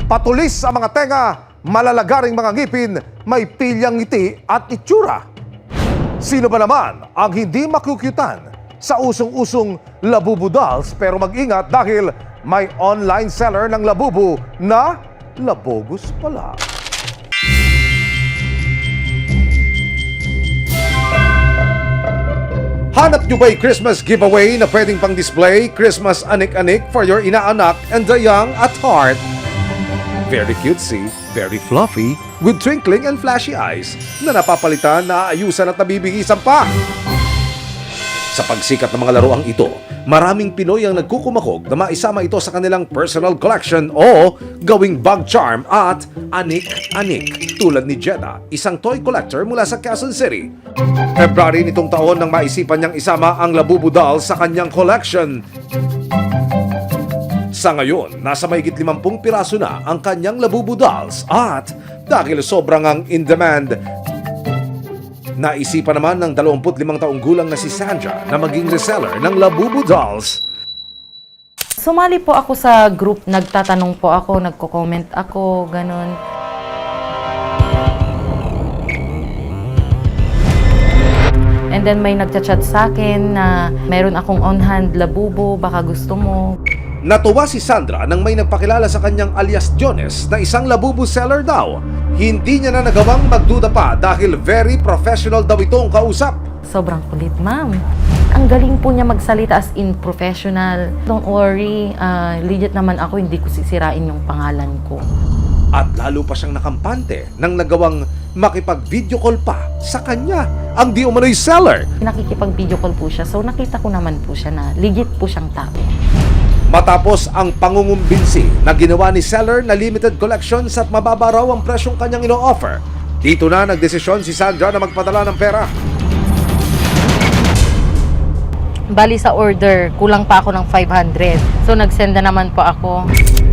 Patulis ang mga tenga, malalagaring mga ngipin, may pilyang ngiti at itsura. Sino ba naman ang hindi makukyutan sa usong-usong Labubu dolls? Pero mag-ingat dahil may online seller ng Labubu na Labogus pala. Hanap nyo ba'y Christmas giveaway na pwedeng pang display? Christmas anik-anik for your inaanak and the young at heart. Very cutesy, very fluffy, with twinkling and flashy eyes na napapalitan, naaayusan at nabibigisan pa. Sa pagsikat ng mga laruang ito, maraming Pinoy ang nagkukumakog na maisama ito sa kanilang personal collection o gawing bag charm at anik-anik. Tulad ni Jeddah, isang toy collector mula sa Quezon City. February nitong taon nang maisipan niyang isama ang Labubu doll sa kanyang collection. Sa ngayon, nasa mahigit 50 piraso na ang kanyang Labubu dolls at dahil sobrang ang in demand, naisipan naman ng 25 taong gulang na si Sandra na maging reseller ng Labubu dolls. Sumali po ako sa group, nagtatanong po ako, nagko-comment ako, ganun. And then may nagchat-chat sa akin na mayroon akong on-hand Labubu, baka gusto mo. Natuwa si Sandra nang may nagpakilala sa kanyang alias Jones na isang Labubu seller daw. Hindi niya na nagawang magduda pa dahil very professional daw itong kausap. Sobrang kulit, ma'am. Ang galing po niya magsalita as in professional. Don't worry, legit naman ako, hindi ko sisirain yung pangalan ko. At lalo pa siyang nakampante nang nagawang makipag-video call pa sa kanya, ang di umano'y seller. Nakikipag-video call po siya, so nakita ko naman po siya na legit po siyang tao. Matapos ang pangungumbinsi na ginawa ni seller na limited collections at mababa raw ang presyong kanyang ino-offer, dito na nagdesisyon si Sandra na magpadala ng pera. Bali sa order, kulang pa ako ng 500. So nagsend na naman po ako.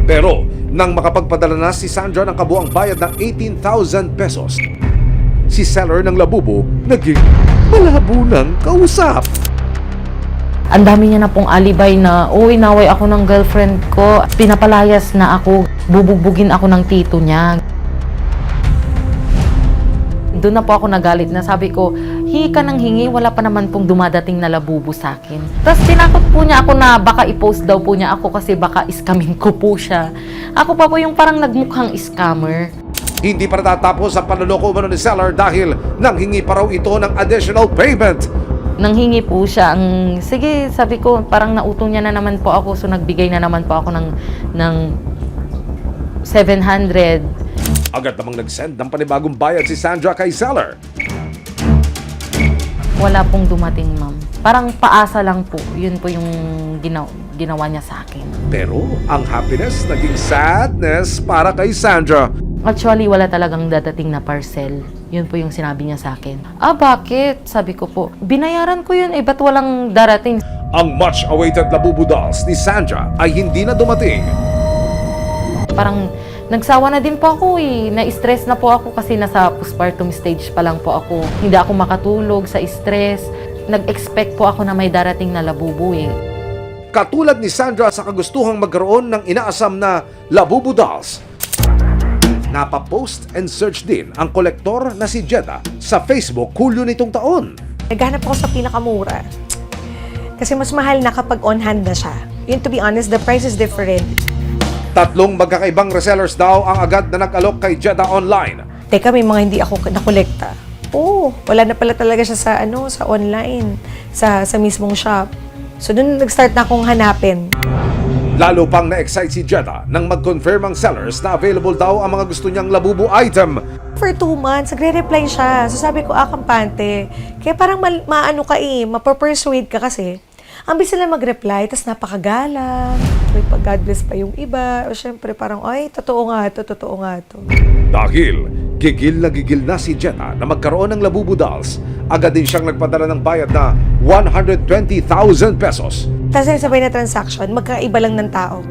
Pero nang makapagpadala na si Sandra ng kabuang bayad ng 18,000 pesos, si seller ng Labubu naging malabo ng kausap. Ang dami niya na pong alibay na, inaway ako ng girlfriend ko. Pinapalayas na ako, bubugbugin ako ng tito niya. Doon na po ako nagalit na sabi ko, hingi ka ng hingi, wala pa naman pong dumadating na Labubu sa akin. Tapos tinakot po niya ako na baka i-post daw po niya ako kasi baka iskamin ko po siya. Ako pa po yung parang nagmukhang scammer. Hindi pa natatapos ang panloloko umano ni seller dahil nanghingi pa raw ito ng additional payment. Nanghingi po siya, sige, sabi ko, parang nautong niya na naman po ako, so nagbigay na naman po ako ng 700. Agad namang nag-send ng panibagong bayad si Sandra kay seller. Wala pong dumating, ma'am. Parang paasa lang po, yun po yung ginawa niya sa akin. Pero ang happiness naging sadness para kay Sandra. Actually, wala talagang dadating na parcel. Yun po yung sinabi niya sa akin. Bakit? Sabi ko po, binayaran ko yun, ba't walang darating? Ang much-awaited Labubu dolls ni Sandra ay hindi na dumating. Parang nagsawa na din po ako Na-stress na po ako kasi nasa postpartum stage pa lang po ako. Hindi ako makatulog sa stress. Nag-expect po ako na may darating na Labubu Katulad ni Sandra sa kagustuhang magkaroon ng inaasam na Labubu dolls, napapost and search din ang kolektor na si Jeddah sa Facebook Hulyo nitong taon. Naghanap ako sa pinakamura. Kasi mas mahal na kapag on-hand na siya. Yun, to be honest, the price is different. 3 magkakaibang resellers daw ang agad na nag-alok kay Jeddah online. Teka, may mga hindi ako nakolekta. Wala na pala talaga siya sa online, sa mismong shop. So doon nag-start na akong hanapin. Lalo pang na-excite si Jeddah nang mag-confirm ang sellers na available daw ang mga gusto niyang Labubu item. For 2 months, nagre-reply siya. So sabi ko, kampante. Kaya parang mapapersuade ka kasi. Ang bilis nila mag-reply, tas napakagalang. May pag-God bless pa yung iba. O syempre parang, totoo nga to. Dahil gigil na si Jeddah na magkaroon ng Labubu dolls, agad din siyang nagpadala ng bayad na 120,000 pesos. Tapos sabay na transaction, magkaiba lang ng tao.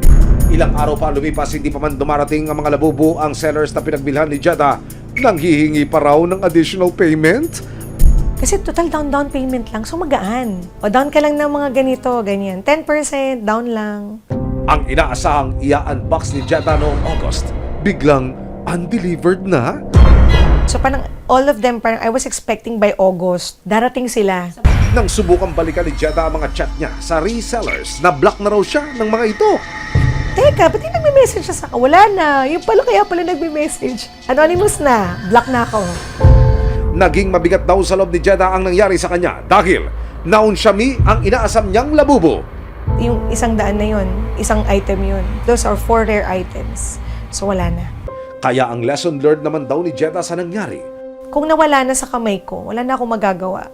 Ilang araw pa lumipas, hindi pa man dumarating ang mga Labubu, ang sellers na pinagbilhan ni Jeddah nanghihingi pa raw ng additional payment. Kasi total down payment lang, so magaan. O down ka lang ng mga ganito, ganyan. 10% down lang. Ang inaasahang ia-unbox ni Jeddah noong August, biglang undelivered na? So parang all of them, parang I was expecting by August, darating sila. Nang subukang balikan ni Jeda ang mga chat niya sa resellers, na-block na raw siya ng mga ito. Teka, ba't yung nagme-message siya sa akin? Wala na. Yung pala kaya pala nagme-message. Anonymous na. Block na ako. Naging mabigat daw sa loob ni Jeda ang nangyari sa kanya dahil naunsyami ang inaasam niyang labubo. Yung 100 na yun, isang item yun. Those are 4 rare items. So wala na. Kaya ang lesson learned naman daw ni Jeda sa nangyari. Kung nawala na sa kamay ko, wala na akong magagawa.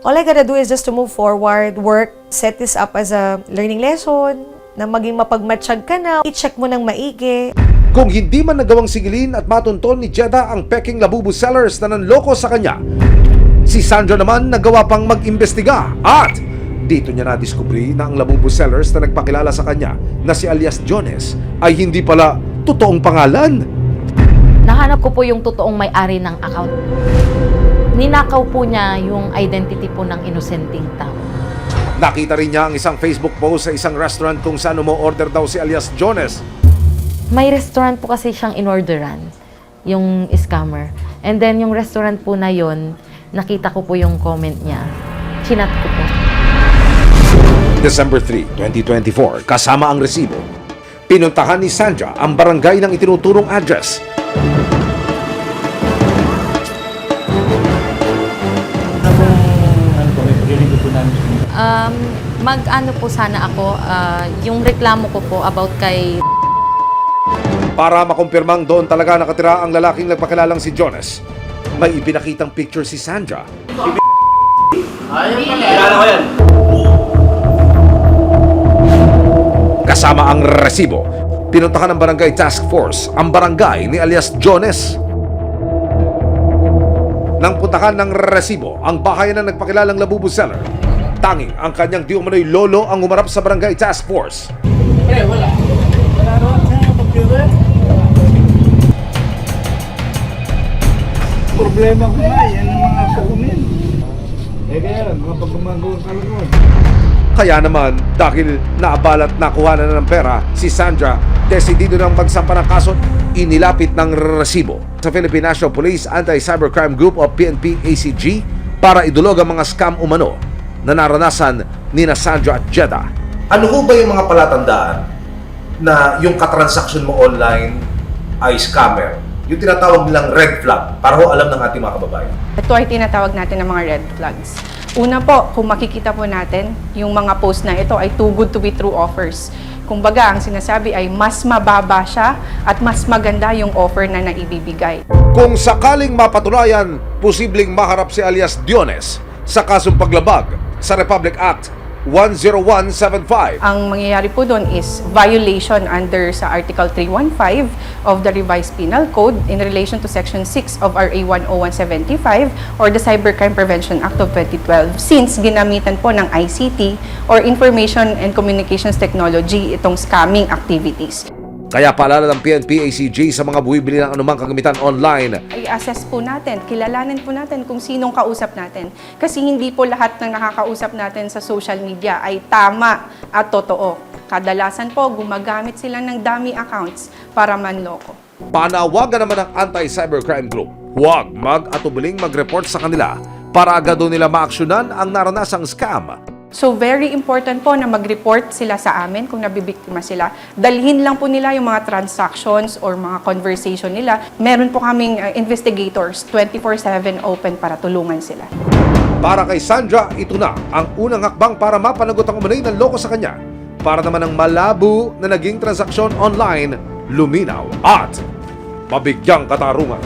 All I gotta do is just to move forward, work, set this up as a learning lesson, na maging mapagmatsyag ka na, i-check mo ng maigi. Kung hindi man nagawang sigilin at matunton ni Jeda ang peking labubo sellers na nanloko sa kanya, si Sandra naman nagawa pang mag-imbestiga at dito niya na-discovery na ang labubo sellers na nagpakilala sa kanya na si alias Jones ay hindi pala totoong pangalan. Nahanap ko po yung totoong may-ari ng account. Ninakaw po niya yung identity po ng inosenteng tao. Nakita rin niya ang isang Facebook post sa isang restaurant kung saan umo-order daw si alias Jones. May restaurant po kasi siyang inorderan, yung scammer. And then yung restaurant po na yon, nakita ko po yung comment niya. Chinat ko po. December 3, 2024, kasama ang resibo. Pinuntahan ni Sandra ang barangay ng itinuturong address. Mag-ano po sana ako, yung reklamo ko po about kay... Para makumpirmang doon talaga nakatira ang lalaking nagpakilalang si Jones, may ipinakitang picture si Sandra. Kasama ang resibo. Pinuntahan ng Barangay Task Force ang barangay ni alias Jones. Nang puntahan ng resibo ang bahay ng nagpakilalang labubo seller, tanging ang kanyang di umano'y lolo ang umarap sa Barangay Task Force. Problema ko na, yan ang mga kaumin. Kaya lang, mga pagkumagawang kalunod. Kaya naman, dahil naabalat nakuha na ng pera, si Sandra, desidido nang magsampa ng kaso, inilapit ng resibo sa Philippine National Police Anti-Cybercrime Group o PNP-ACG para idulog ang mga scam umano na naranasan ni Sandra at Jeda. Ano ho ba yung mga palatandaan na yung katransaksyon mo online ay scammer? Yung tinatawag nilang red flag para ho alam ng ating mga kababayan. Ito ay tinatawag natin ng mga red flags. Una po, kung makikita po natin, yung mga post na ito ay too good to be true offers. Kumbaga, ang sinasabi ay mas mababa siya at mas maganda yung offer na naibibigay. Kung sakaling mapatunayan, posibleng maharap si alias Jones sa kasong paglabag sa Republic Act 10175. Ang mangyayari po doon is violation under sa Article 315 of the Revised Penal Code in relation to Section 6 of RA 10175 or the Cybercrime Prevention Act of 2012 since ginamitan po ng ICT or Information and Communications Technology itong scamming activities. Kaya paalala ng PNP-ACG sa mga buwibili ng anumang kagamitan online. I-assess po natin, kilalanin po natin kung sinong kausap natin. Kasi hindi po lahat ng nakakausap natin sa social media ay tama at totoo. Kadalasan po, gumagamit sila ng dummy accounts para manloko. Panawagan naman ng Anti-Cybercrime Group, huwag mag-atubiling mag-report sa kanila para agad doon nila maaksyonan ang naranasang scam. So very important po na mag-report sila sa amin kung nabibiktima sila. Dalhin lang po nila yung mga transactions or mga conversation nila. Meron po kaming investigators 24/7 open para tulungan sila. Para kay Sandra, ito na ang unang hakbang para mapanagot ang umanay ng loko sa kanya. Para naman ang malabo na naging transaksyon online, luminaw at mabigyang katarungan.